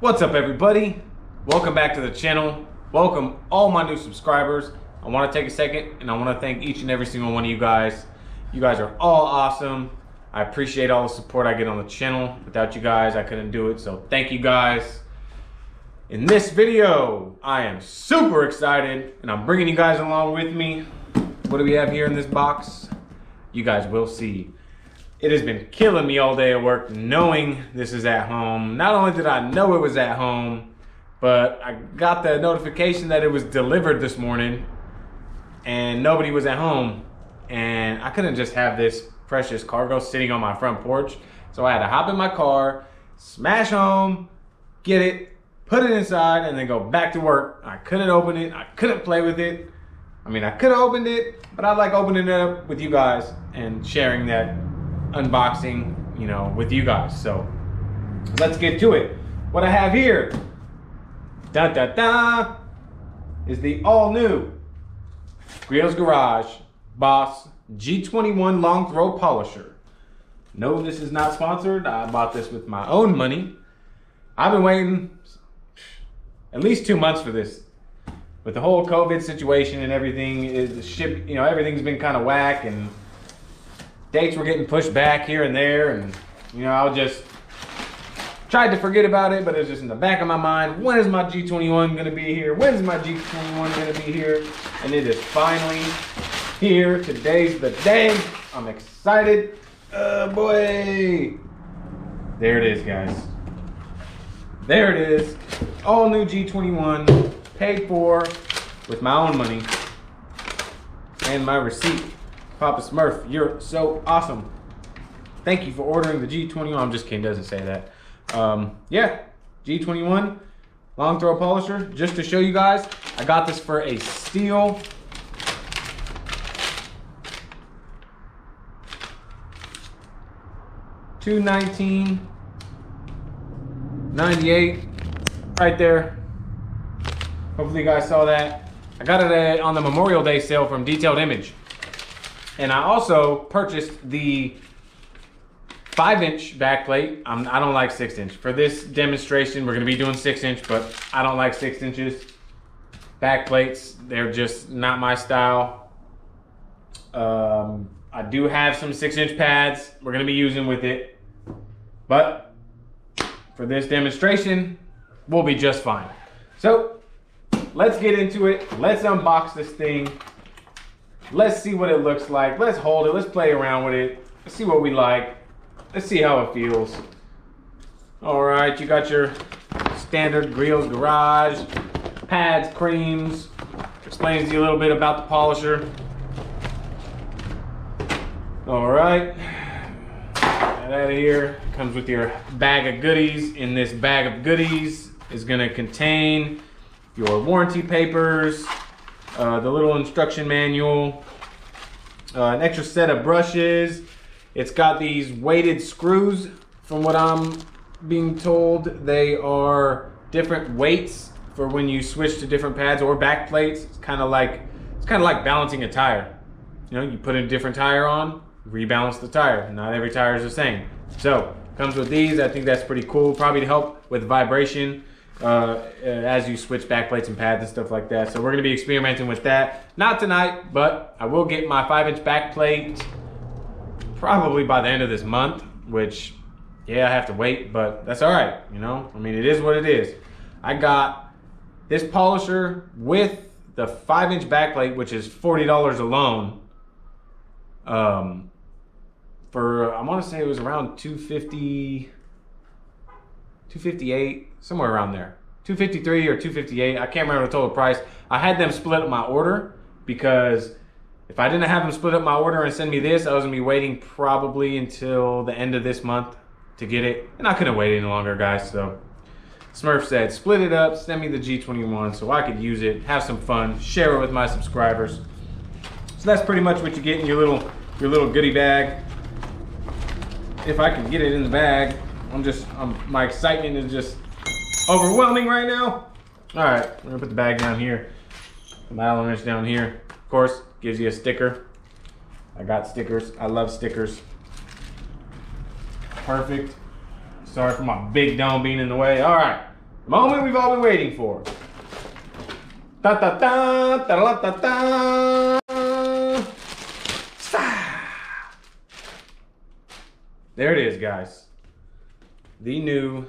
What's up, everybody? Welcome back to the channel. Welcome all my new subscribers. I want to take a second and I want to thank each and every single one of you guys. You guys are all awesome. I appreciate all the support I get on the channel. Without you guys, I couldn't do it, so thank you guys. In this video, I am super excited and I'm bringing you guys along with me. What do we have here in this box? You guys will see. It has been killing me all day at work knowing this is at home. Not only did I know it was at home, but I got the notification that it was delivered this morning and nobody was at home. And I couldn't just have this precious cargo sitting on my front porch. So I had to hop in my car, smash home, get it, put it inside, and then go back to work. I couldn't open it, I couldn't play with it. I mean, I could have opened it, but I like opening it up with you guys and sharing that unboxing, you know, with you guys. So let's get to it. What I have here, is the all new Griots Garage BOSS G21 long throw polisher. No, this is not sponsored. I bought this with my own money. I've been waiting at least 2 months for this. With the whole COVID situation and everything, everything's been kind of whack and dates were getting pushed back here and there, and I just tried to forget about it, but it was just in the back of my mind. When is my G21 gonna be here? When's my G21 gonna be here? And it is finally here. Today's the day. I'm excited. Boy. There it is, guys. There it is. All new G21, paid for with my own money and my receipt. Papa Smurf, you're so awesome. Thank you for ordering the G21. I'm just kidding, doesn't say that. Yeah, G21 long throw polisher. Just to show you guys, I got this for a steal. $219.98 right there. Hopefully you guys saw that. I got it on the Memorial Day sale from Detailed Image. And I also purchased the 5-inch backplate. I don't like 6-inch. For this demonstration, we're gonna be doing 6-inch, but I don't like 6 inches. Backplates, they're just not my style. I do have some 6-inch pads we're gonna be using with it, but for this demonstration, we'll be just fine. So let's get into it. Let's unbox this thing. Let's see what it looks like. Let's hold it. Let's play around with it. Let's see what we like. Let's see how it feels. All right, you got your standard Griots Garage pads, creams. Explains to you a little bit about the polisher. All right, get that out of here. Comes with your bag of goodies. In this bag of goodies is gonna contain your warranty papers, the little instruction manual, an extra set of brushes. It's got these weighted screws. From what I'm being told, they are different weights for when you switch to different pads or back plates. It's kind of like balancing a tire. You put a different tire on, rebalance the tire. Not every tire is the same. So comes with these. I think that's pretty cool. Probably to help with vibration as you switch back plates and pads and stuff like that. So we're gonna be experimenting with that. Not tonight, but I will get my 5-inch back plate probably by the end of this month, which, yeah, I have to wait, but that's all right, I mean, it is what it is. I got this polisher with the 5-inch back plate, which is $40 alone, for, I wanna say it was around $250, $258, somewhere around there. $253 or $258, I can't remember the total price. I had them split up my order because if I didn't have them split up my order and send me this, I was gonna be waiting probably until the end of this month to get it. And I couldn't wait any longer, guys, so. Smurf said, split it up, send me the G21 so I could use it, have some fun, share it with my subscribers. So that's pretty much what you get in your little goodie bag. If I can get it in the bag. My excitement is just overwhelming right now. All right, we're gonna put the bag down here. The Allen wrench down here. Of course, gives you a sticker. I got stickers. I love stickers. Perfect. Sorry for my big dome being in the way. All right, The moment we've all been waiting for. Da da da da da da da. There it is, guys. The new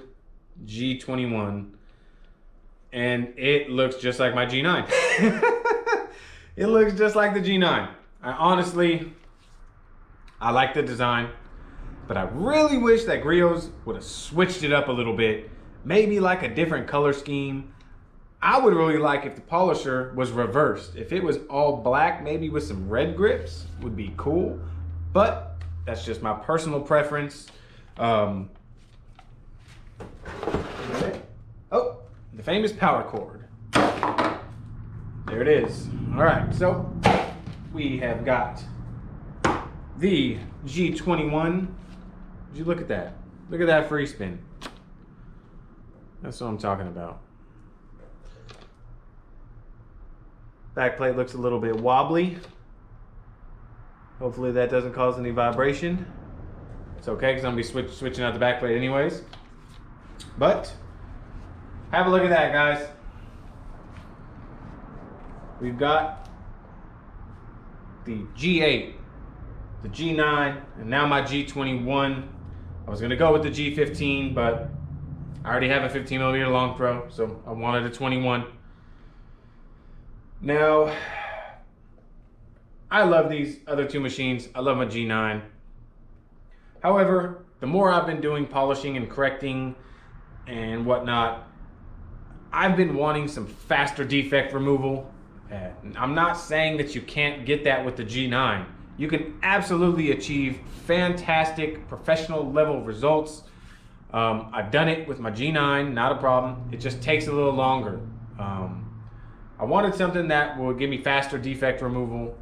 G21. And it looks just like my G9. It looks just like the G9. I like the design, but I really wish that Griots would have switched it up a little bit. Maybe like a different color scheme. I would really like if the polisher was reversed. If it was all black, maybe with some red grips, would be cool. But that's just my personal preference. Oh, the famous power cord. There it is. All right, so we have got the G21. Would you look at that? Look at that free spin. That's what I'm talking about. Back plate looks a little bit wobbly. Hopefully that doesn't cause any vibration. It's okay because I'm gonna be switching out the back plate anyways. But have a look at that, guys. We've got the G8, the G9, and now my G21. I was gonna go with the G15, but I already have a 15mm long throw, so I wanted a 21. Now, I love these other two machines. I love my G9. However, the more I've been doing polishing and correcting and whatnot, I've been wanting some faster defect removal. I'm not saying that you can't get that with the G9. You can absolutely achieve fantastic professional level results. I've done it with my G9, not a problem. It just takes a little longer. I wanted something that would give me faster defect removal,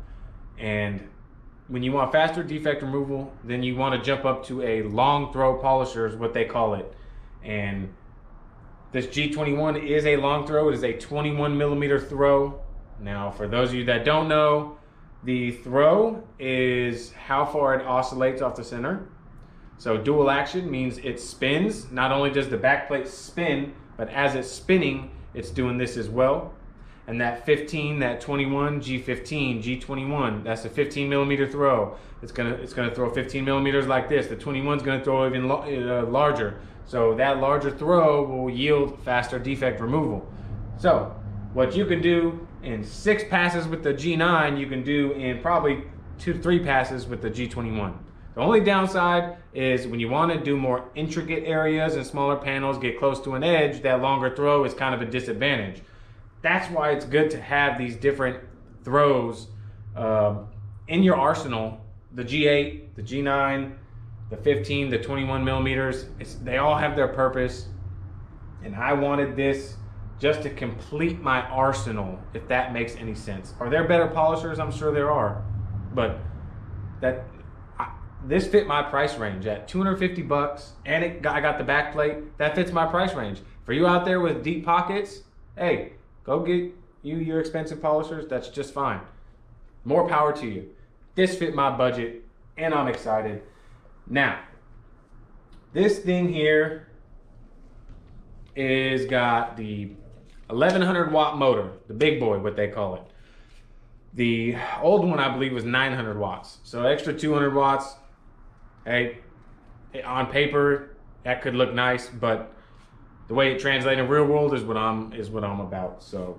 and when you want faster defect removal, then you want to jump up to a long throw polisher is what they call it. And this G21 is a long throw. It is a 21mm throw. Now, for those of you that don't know, the throw is how far it oscillates off the center. So dual action means it spins. Not only does the back plate spin, but as it's spinning, it's doing this as well. And that 15, that 21, G15, G21, that's a 15mm throw. It's gonna throw 15mm like this. The 21's gonna throw even larger. So that larger throw will yield faster defect removal. So what you can do in 6 passes with the G9, you can do in probably 2 to 3 passes with the G21. The only downside is when you want to do more intricate areas and smaller panels, get close to an edge, that longer throw is kind of a disadvantage. That's why it's good to have these different throws in your arsenal. The G8, the G9, the 15, the 21mm, they all have their purpose. And I wanted this just to complete my arsenal, if that makes any sense. Are there better polishers? I'm sure there are. But this fit my price range at 250 bucks, and I got the back plate. That fits my price range. For you out there with deep pockets, hey, go get your expensive polishers. That's just fine. More power to you. This fit my budget, and I'm excited. Now, this thing here is got the 1100 watt motor, the big boy, what they call it. The old one, I believe, was 900 watts. So extra 200 watts. Hey, on paper, that could look nice, but the way it translates in real world is what I'm about. So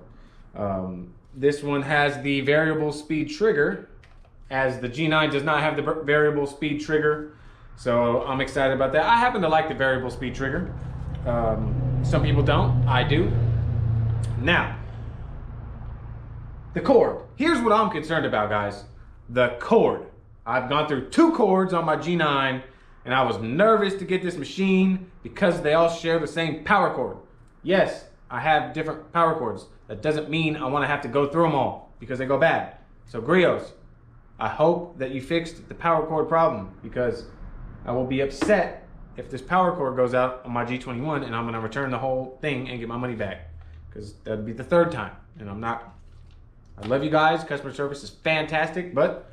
this one has the variable speed trigger, as the G9 does not have the variable speed trigger. So I'm excited about that. I happen to like the variable speed trigger. Some people don't. I do. Now, the cord. Here's what I'm concerned about, guys. The cord. I've gone through 2 cords on my G9, and I was nervous to get this machine because they all share the same power cord. Yes, I have different power cords. That doesn't mean I want to have to go through them all because they go bad. So Griots, I hope that you fixed the power cord problem, because I will be upset if this power cord goes out on my G21 and I'm going to return the whole thing and get my money back, because that'd be the 3rd time, and I'm not. I love you guys. Customer service is fantastic, but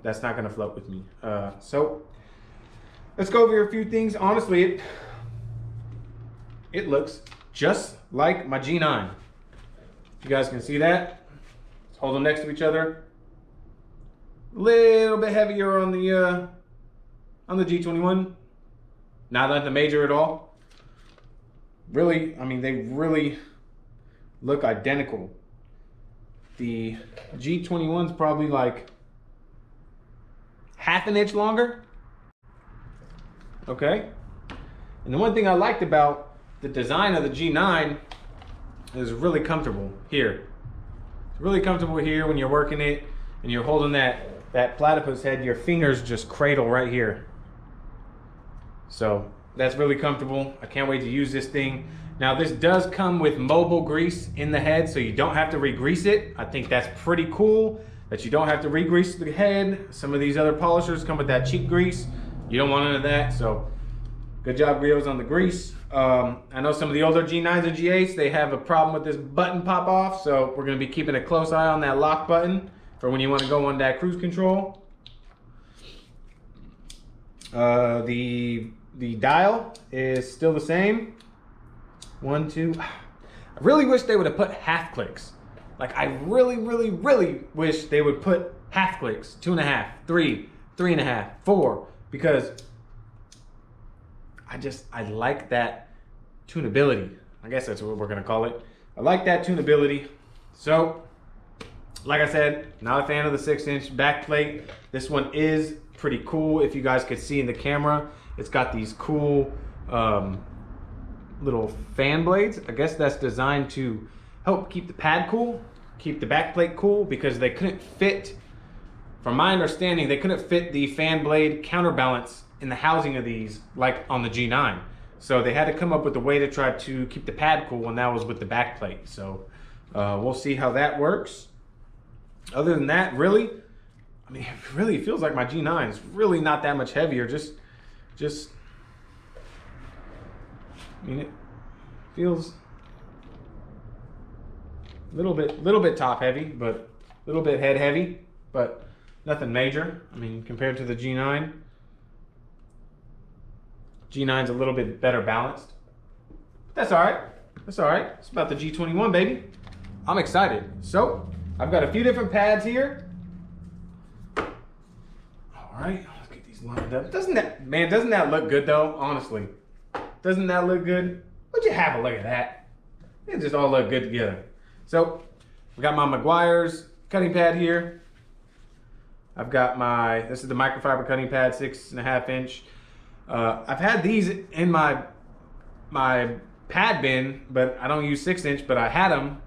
that's not going to float with me. So let's go over a few things. Honestly, it looks just like my G9. You guys can see that. Let's hold them next to each other. A little bit heavier on the G21. Not nothing major at all. Really, I mean, they really look identical. The G21's probably like half an inch longer. Okay. And the one thing I liked about the design of the G9 is really comfortable here. It's really comfortable here when you're working it and you're holding that platypus head, your fingers just cradle right here. So that's really comfortable. I can't wait to use this thing. Now this does come with mobile grease in the head, so you don't have to re-grease it. I think that's pretty cool that you don't have to re-grease the head. Some of these other polishers come with that cheap grease. You don't want none of that, so good job, Griots, on the grease. I know some of the older G9s and G8s, they have a problem with this button pop off, so we're gonna be keeping a close eye on that lock button for when you wanna go on that cruise control. The dial is still the same. 1, 2. I really wish they would have put half clicks. Like, I really wish they would put half clicks. 2.5, 3, 3.5, 4, because I like that tunability. I guess that's what we're gonna call it. I like that tunability. So, like I said, not a fan of the 6-inch back plate. This one is pretty cool. If you guys could see in the camera, it's got these cool little fan blades. I guess that's designed to help keep the pad cool, keep the back plate cool, because they couldn't fit, from my understanding, they couldn't fit the fan blade counterbalance in the housing of these like on the G9. So they had to come up with a way to try to keep the pad cool, and that was with the back plate. So we'll see how that works. Other than that, really, I mean, it really feels like my G9 is really not that much heavier. Just, I mean, it feels a little bit top heavy, but a little bit head heavy, but nothing major. I mean, compared to the G9, G9's a little bit better balanced. That's all right. That's all right. It's about the G21, baby. I'm excited. So I've got a few different pads here. All right, let's get these lined up. Doesn't that look good though? Honestly, doesn't that look good? Would you have a look at that? It just all look good together. So we got my Meguiar's cutting pad here. I've got this is the microfiber cutting pad, 6.5 inch. I've had these in my pad bin, but I don't use 6-inch, but I had them.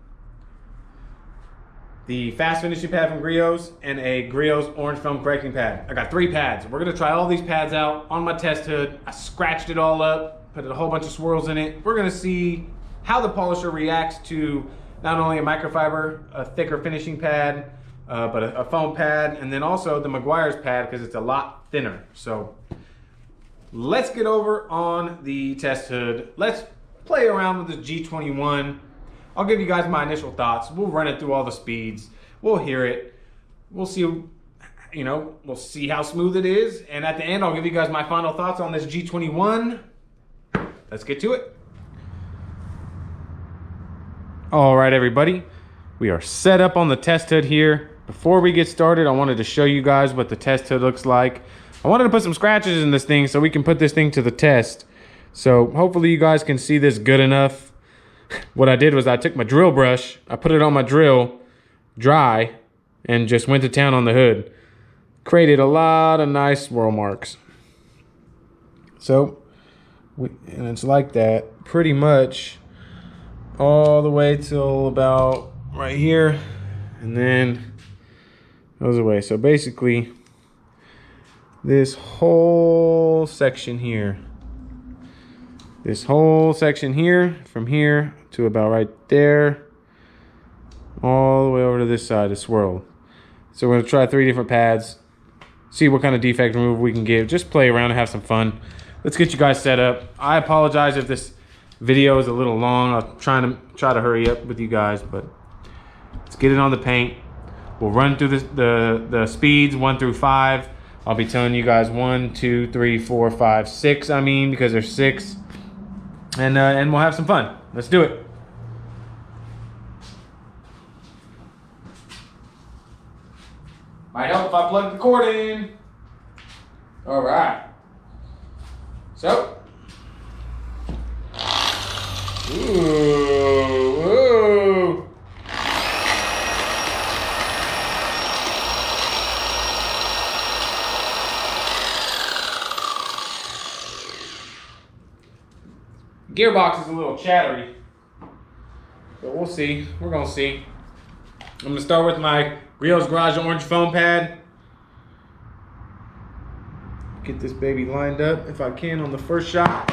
The fast finishing pad from Griots and a Griots orange film correcting pad. I got 3 pads. We're gonna try all these pads out on my test hood. I scratched it all up, put a whole bunch of swirls in it. We're gonna see how the polisher reacts to not only a microfiber, a thicker finishing pad, but a foam pad, and then also the Meguiar's pad, because it's a lot thinner. So let's get over on the test hood. Let's play around with the G21. I'll give you guys my initial thoughts. We'll run it through all the speeds. We'll hear it. We'll see, we'll see how smooth it is. And at the end, I'll give you guys my final thoughts on this G21. Let's get to it. All right, everybody. We are set up on the test hood here. Before we get started, I wanted to show you guys what the test hood looks like. I wanted to put some scratches in this thing so we can put this thing to the test. So hopefully you guys can see this good enough. What I did was I took my drill brush, I put it on my drill dry, and just went to town on the hood. Created a lot of nice swirl marks. So, and it's like that pretty much all the way till about right here, and then goes away. So basically, this whole section here, from here to about right there, all the way over to this side is swirled. So we're gonna try 3 different pads, see what kind of defect removal we can give, just play around and have some fun. Let's get you guys set up. I apologize if this video is a little long. I'll try to hurry up with you guys, but let's get it on the paint. We'll run through the speeds 1 through 5. I'll be telling you guys 1, 2, 3, 4, 5, 6. I mean, because there's 6. And we'll have some fun. Let's do it. Might help if I plug the cord in. All right. So. Ooh. Gearbox is a little chattery, but we'll see. We're gonna see. I'm gonna start with my Griots Garage orange foam pad. Get this baby lined up if I can on the first shot.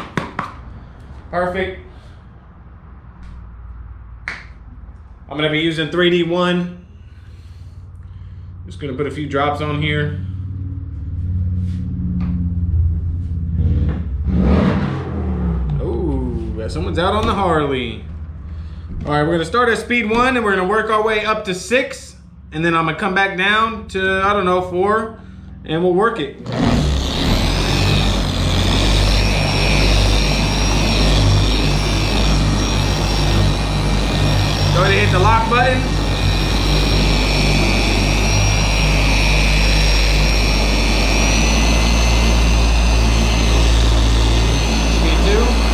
Perfect. I'm gonna be using 3D1. Just gonna put a few drops on here. Oh, someone's out on the Harley. All right, we're gonna start at speed 1 and we're gonna work our way up to 6. And then I'm gonna come back down to, I don't know, 4, and we'll work it. Go ahead and hit the lock button. Speed 2.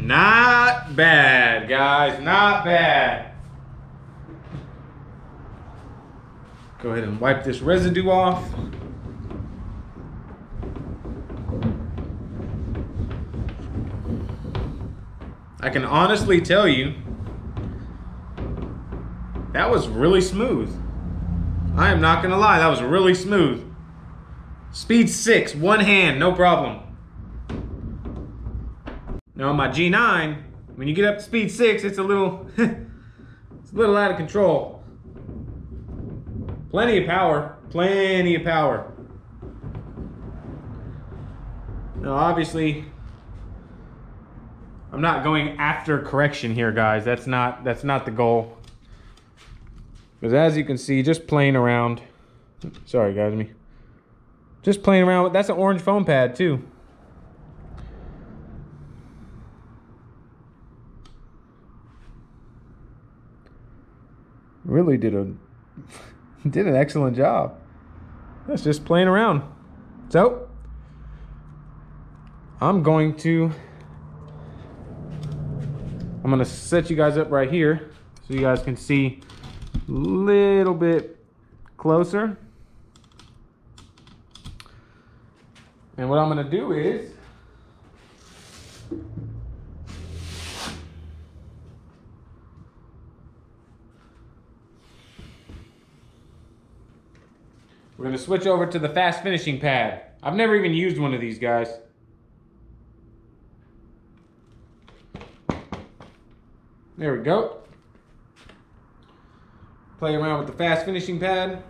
Not bad, guys, not bad. Go ahead and wipe this residue off. I can honestly tell you, that was really smooth. I am not gonna lie, that was really smooth. Speed 6, one hand, no problem. Now on my G9, when you get up to speed 6, it's a little, it's a little out of control. Plenty of power, plenty of power. Now obviously, I'm not going after correction here, guys. That's not the goal. Because as you can see, just playing around. Sorry guys, just playing around. That's an orange foam pad too. Really did an excellent job. That's just playing around. So I'm gonna set you guys up right here so you guys can see a little bit closer. And what I'm gonna do is we're gonna switch over to the fast finishing pad. I've never even used one of these guys. There we go. Play around with the fast finishing pad.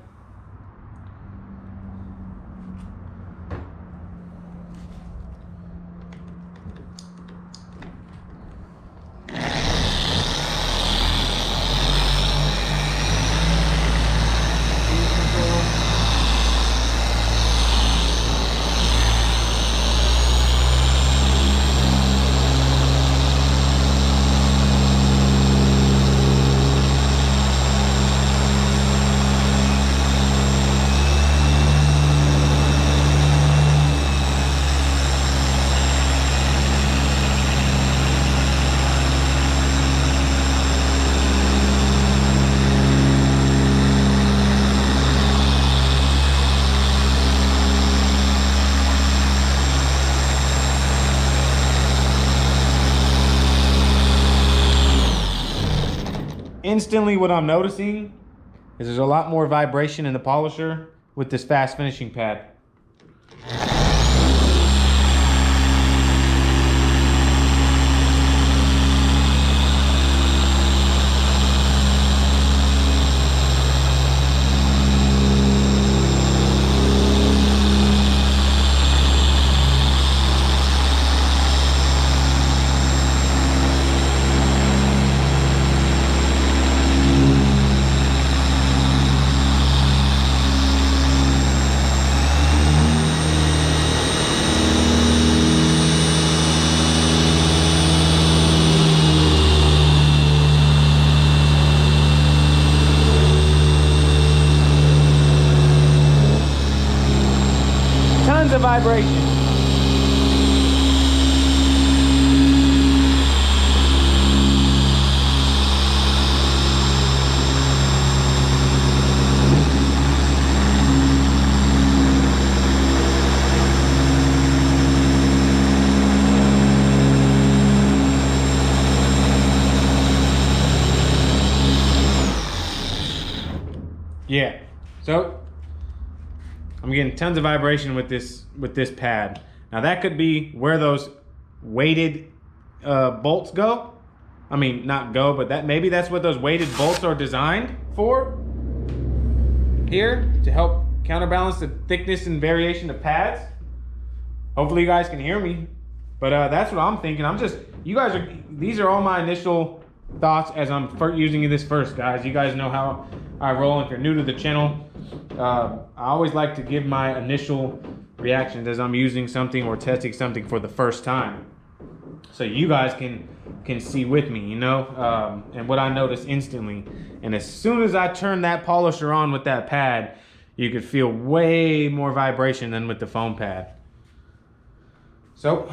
Instantly, what I'm noticing is there's a lot more vibration in the polisher with this fast finishing pad. Tons of vibration. Yeah, so I'm getting tons of vibration with this pad. Now that could be where those weighted bolts go. I mean, not go, but that maybe that's what those weighted bolts are designed for. Here to help counterbalance the thickness and variation of pads. Hopefully you guys can hear me, but that's what I'm thinking. These are all my initial thoughts as I'm using this first, guys. You guys know how I roll. If you're new to the channel, I always like to give my initial reactions as I'm using something or testing something for the first time, so you guys can see with me, you know, and what I notice instantly. And as soon as I turn that polisher on with that pad, you could feel way more vibration than with the foam pad. So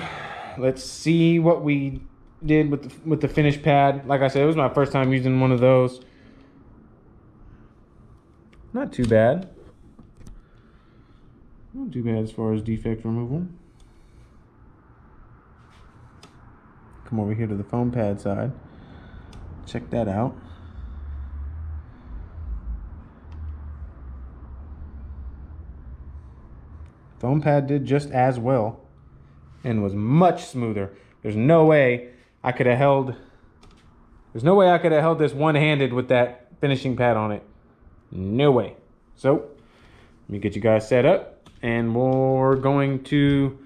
let's see what we did with the finish pad. Like I said, it was my first time using one of those. Not too bad. Not too bad as far as defect removal. Come over here to the foam pad side. Check that out. Foam pad did just as well and was much smoother. There's no way I could have held this one-handed with that finishing pad on it. No way. So let me get you guys set up, and we're going to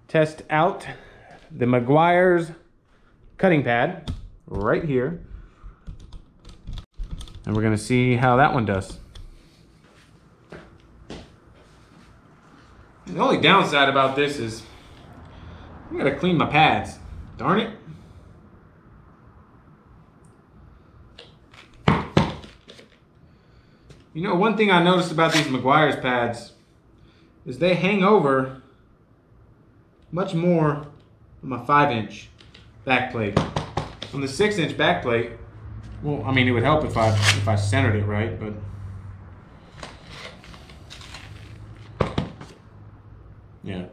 test out the Meguiar's cutting pad right here, and we're gonna see how that one does. The only downside about this is I gotta clean my pads. Darn it. You know, one thing I noticed about these Meguiar's pads is they hang over much more on my 5-inch back plate. On the 6-inch back plate, well, I mean, it would help if I centered it right, but yeah.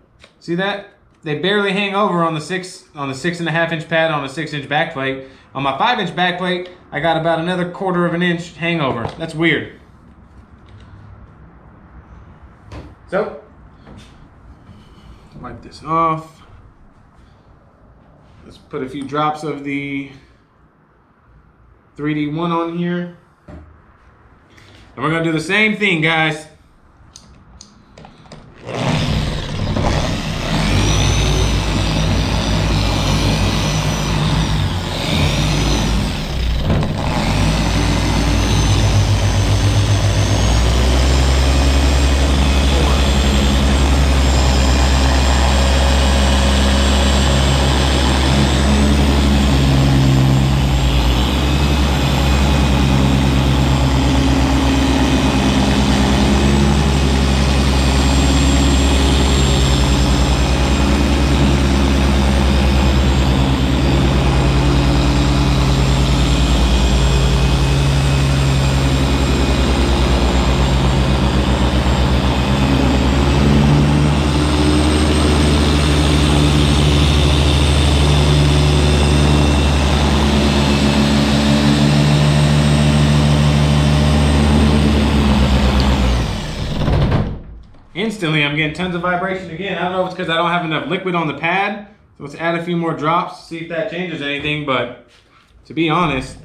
See that? They barely hang over on the 6.5 inch pad on a 6-inch back plate. On my 5-inch back plate, I got about another 1/4 of an inch hangover. That's weird. So, wipe this off. Let's put a few drops of the 3D1 on here. And we're gonna do the same thing, guys. Instantly, I'm getting tons of vibration again. I don't know if it's because I don't have enough liquid on the pad. So let's add a few more drops, see if that changes anything. But to be honest,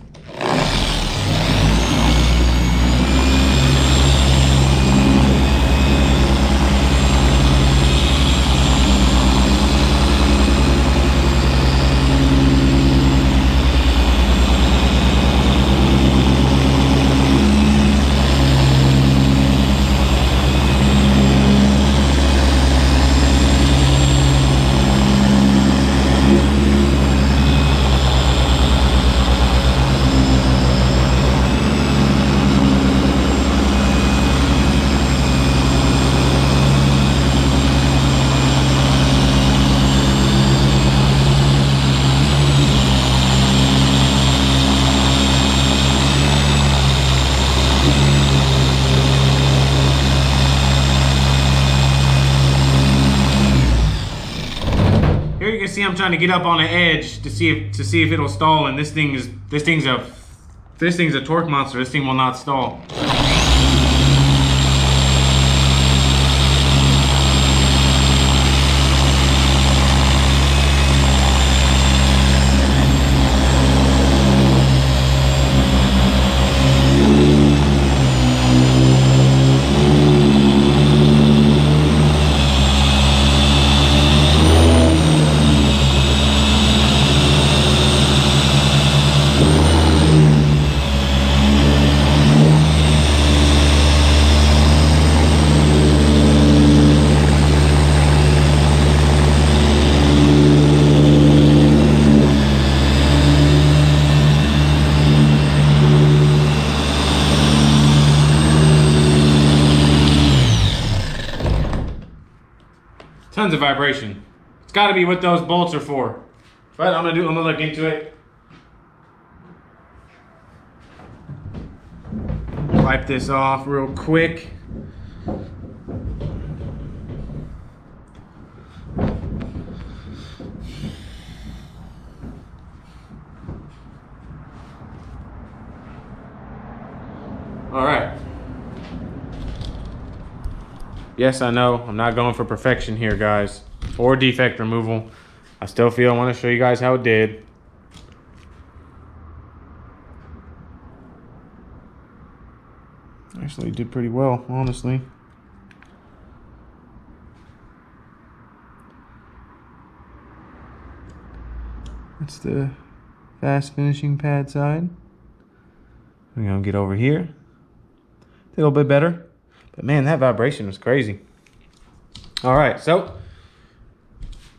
see I'm trying to get up on the edge to see if it'll stall, and this thing's a torque monster. This thing will not stall. Tons of vibration. It's got to be what those bolts are for. But I'm gonna look into it. Wipe this off real quick. All right. Yes, I know, I'm not going for perfection here, guys, or defect removal. I still feel I want to show you guys how it did. Actually did pretty well, honestly. That's the fast finishing pad side. We're gonna get over here. A little bit better. But man, that vibration was crazy. All right, so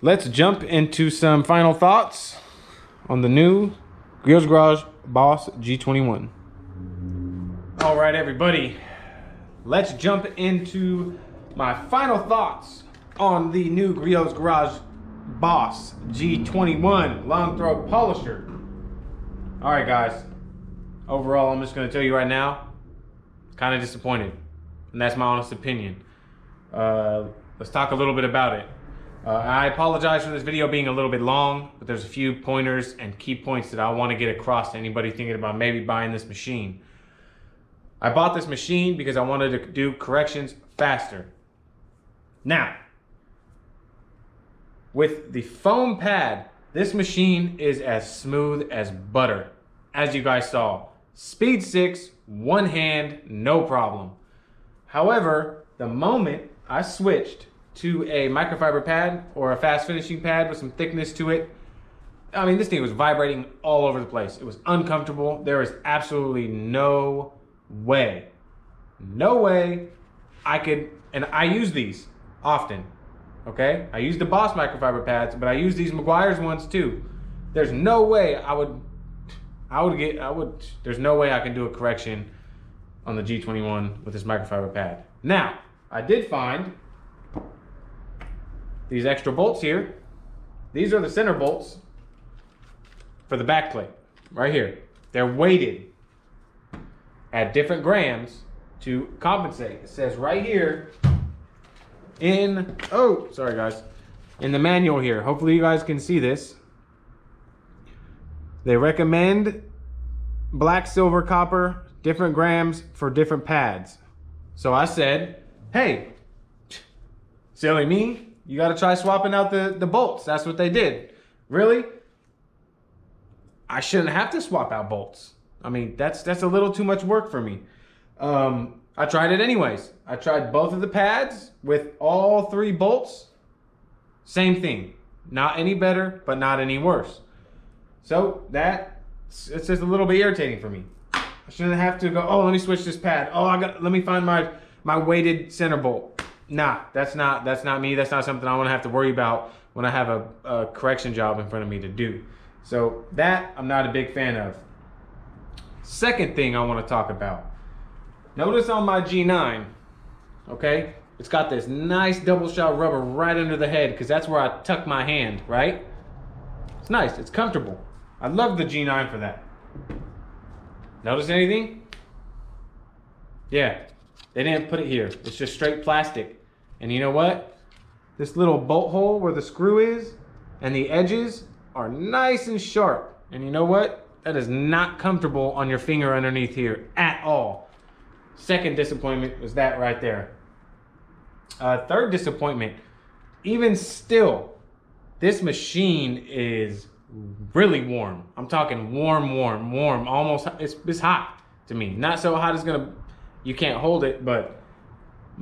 let's jump into some final thoughts on the new Griots Garage BOSS G21. All right, everybody, let's jump into my final thoughts on the new Griots Garage BOSS G21 long throw polisher. All right, guys, overall, I'm just gonna tell you right now, kind of disappointed. And that's my honest opinion. Let's talk a little bit about it. I apologize for this video being a little bit long, but there's a few pointers and key points that I want to get across to anybody thinking about maybe buying this machine. I bought this machine because I wanted to do corrections faster. Now, with the foam pad, this machine is as smooth as butter. As you guys saw, speed 6, one hand, no problem. However, the moment I switched to a microfiber pad or a fast finishing pad with some thickness to it, I mean, this thing was vibrating all over the place. It was uncomfortable. There is absolutely no way I could, and I use these often, okay? I use the Boss microfiber pads, but I use these Meguiar's ones too. There's no way there's no way I can do a correction on the G21 with this microfiber pad. Now, I did find these extra bolts here. These are the center bolts for the back plate, right here. They're weighted at different grams to compensate. It says right here in, oh, sorry guys, in the manual here. Hopefully you guys can see this. They recommend black, silver, copper, different grams for different pads. So I said, hey, silly me, you gotta try swapping out the bolts. That's what they did. Really? I shouldn't have to swap out bolts. I mean, that's a little too much work for me. I tried it anyways. I tried both of the pads with all 3 bolts. Same thing. Not any better, but not any worse. So it's just a little bit irritating for me. I shouldn't have to go, oh, let me switch this pad. Oh, let me find my weighted center bolt. Nah, that's not me. That's not something I want to have to worry about when I have a correction job in front of me to do. So that I'm not a big fan of. Second thing I want to talk about. Notice on my G9, okay, it's got this nice double shot rubber right under the head because that's where I tuck my hand, right? It's nice, it's comfortable. I love the G9 for that. Notice anything? Yeah, they didn't put it here. It's just straight plastic. And you know what? This little bolt hole where the screw is and the edges are nice and sharp. And you know what? That is not comfortable on your finger underneath here at all. Second disappointment was that right there. Third disappointment, even still, this machine is really warm. I'm talking warm, almost, it's hot to me. Not so hot it's you can't hold it, but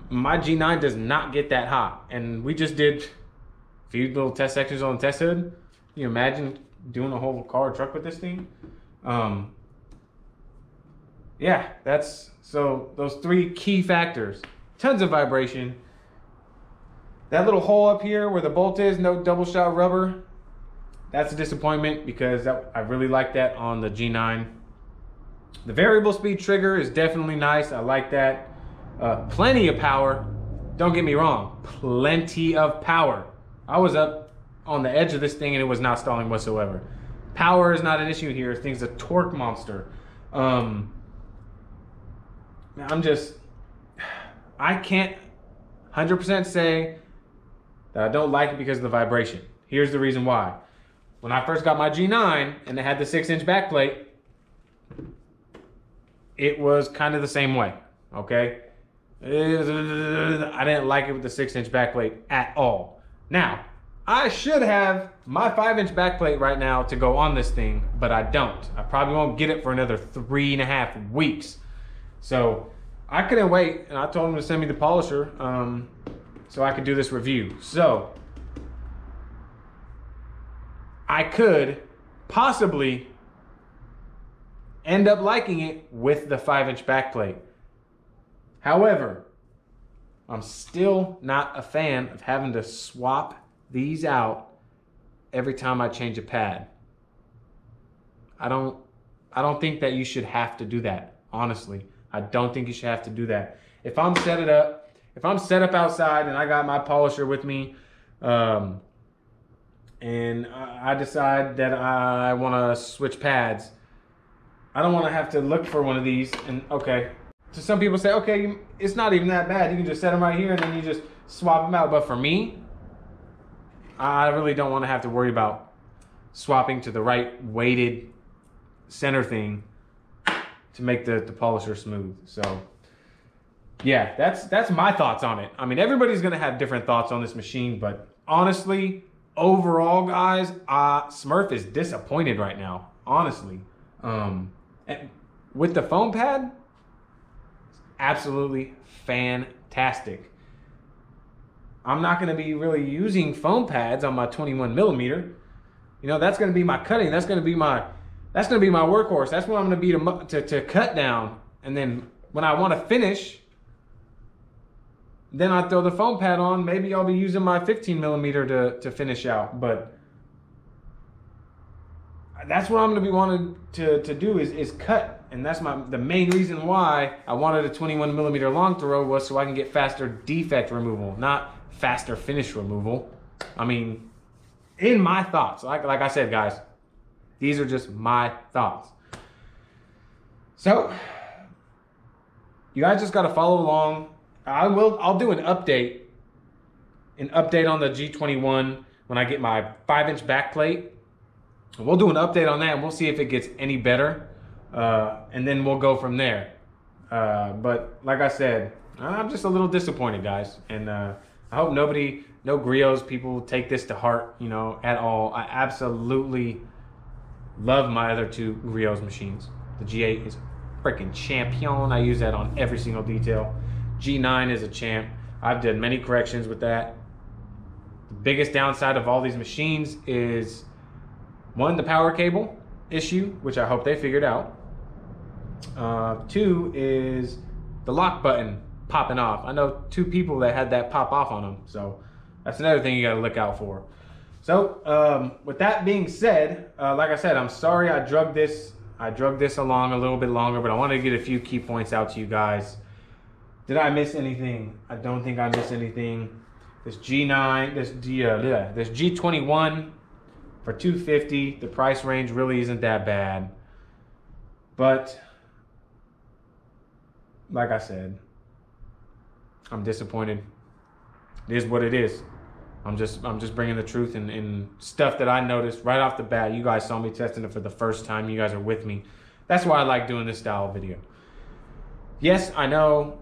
my G9 does not get that hot. And we just did a few little test sections on the test hood. Can you imagine doing a whole car or truck with this thing? Yeah, so those 3 key factors. Tons of vibration. That little hole up here where the bolt is, no double shot rubber. That's a disappointment because I really like that on the G9. The variable speed trigger is definitely nice. I like that. Plenty of power. Don't get me wrong, plenty of power. I was up on the edge of this thing and it was not stalling whatsoever. Power is not an issue here. This thing's a torque monster. I can't 100% say that I don't like it because of the vibration. Here's the reason why. When I first got my G9 and it had the 6-inch backplate, it was kind of the same way, okay? I didn't like it with the 6-inch backplate at all. Now, I should have my 5-inch backplate right now to go on this thing, but I don't. I probably won't get it for another 3.5 weeks. So I couldn't wait, and I told him to send me the polisher so I could do this review. So I could possibly end up liking it with the 5-inch backplate. However, I'm still not a fan of having to swap these out every time I change a pad. I don't think that you should have to do that, honestly. I don't think you should have to do that. If I'm set up outside and I got my polisher with me, and I decide that I want to switch pads, I don't want to have to look for one of these. And okay, so some people say, okay, it's not even that bad. You can just set them right here and then you just swap them out. But for me, I really don't want to have to worry about swapping to the right weighted center thing to make the polisher smooth. So yeah, that's my thoughts on it. I mean, everybody's gonna have different thoughts on this machine, but honestly, overall, guys, Smurf is disappointed right now, honestly. With the foam pad, absolutely fantastic. I'm not gonna be really using foam pads on my 21 millimeter. You know, that's gonna be my cutting. That's gonna be my workhorse. That's what I'm gonna be to cut down. And then when I want to finish, then I throw the foam pad on. Maybe I'll be using my 15 millimeter to finish out. But that's what I'm gonna be wanting to do is cut. And that's the main reason why I wanted a 21 millimeter long throw, was so I can get faster defect removal, not faster finish removal. I mean, in my thoughts, like I said, guys, these are just my thoughts. So you guys just gotta follow along. I'll do an update on the G21 when I get my 5-inch back plate. We'll do an update on that and we'll see if it gets any better. And then we'll go from there. But like I said, I'm just a little disappointed, guys. And I hope no Griots people take this to heart, you know, at all. I absolutely love my other two Griots machines. The G8 is freaking champion. I use that on every single detail. G9 is a champ. I've done many corrections with that. The biggest downside of all these machines is, one, the power cable issue, which I hope they figured out. Two is the lock button popping off. I know 2 people that had that pop off on them, so that's another thing you got to look out for. So with that being said, like I said, I'm sorry I drug this along a little bit longer, but I wanted to get a few key points out to you guys. Did I miss anything? I don't think I missed anything. This G9, this G21 for $250. The price range really isn't that bad, but like I said, I'm disappointed. It is what it is. I'm just bringing the truth and stuff that I noticed right off the bat. You guys saw me testing it for the first time. You guys are with me. That's why I like doing this style of video. Yes, I know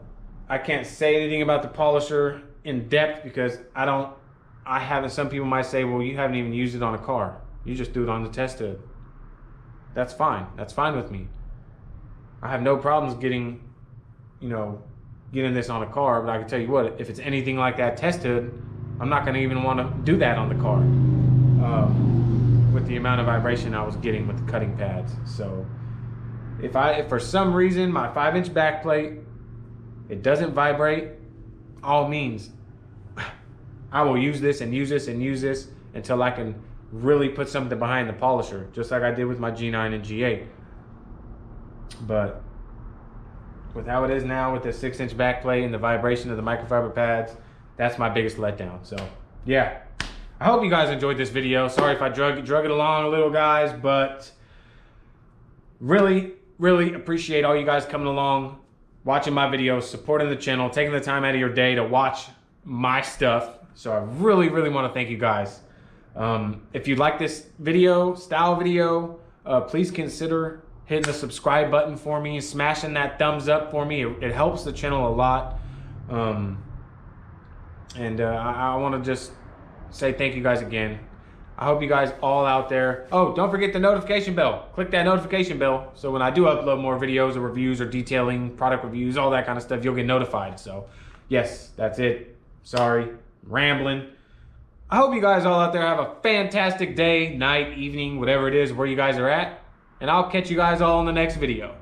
I can't say anything about the polisher in depth because I haven't. Some people might say, well, you haven't even used it on a car. You just do it on the test hood. That's fine. That's fine with me. I have no problems getting this on a car, but I can tell you what, if it's anything like that test hood, I'm not gonna even wanna do that on the car with the amount of vibration I was getting with the cutting pads. So if for some reason my 5-inch back plate, it doesn't vibrate, all means, I will use this and use this and use this until I can really put something behind the polisher, just like I did with my G9 and G8. But with how it is now, with the 6-inch back plate and the vibration of the microfiber pads, that's my biggest letdown. So yeah, I hope you guys enjoyed this video. Sorry if I drug it along a little, guys, but really appreciate all you guys coming along, watching my videos, supporting the channel, taking the time out of your day to watch my stuff. So I really want to thank you guys. If you like this style video, please consider hitting the subscribe button for me, smashing that thumbs up for me. It helps the channel a lot. I want to just say thank you guys again. I hope you guys all out there. Oh, don't forget the notification bell. Click that notification bell so when I do upload more videos or reviews or detailing, product reviews, all that kind of stuff, you'll get notified. So yes, that's it. Sorry, rambling. I hope you guys all out there have a fantastic day, night, evening, whatever it is, where you guys are at. And I'll catch you guys all in the next video.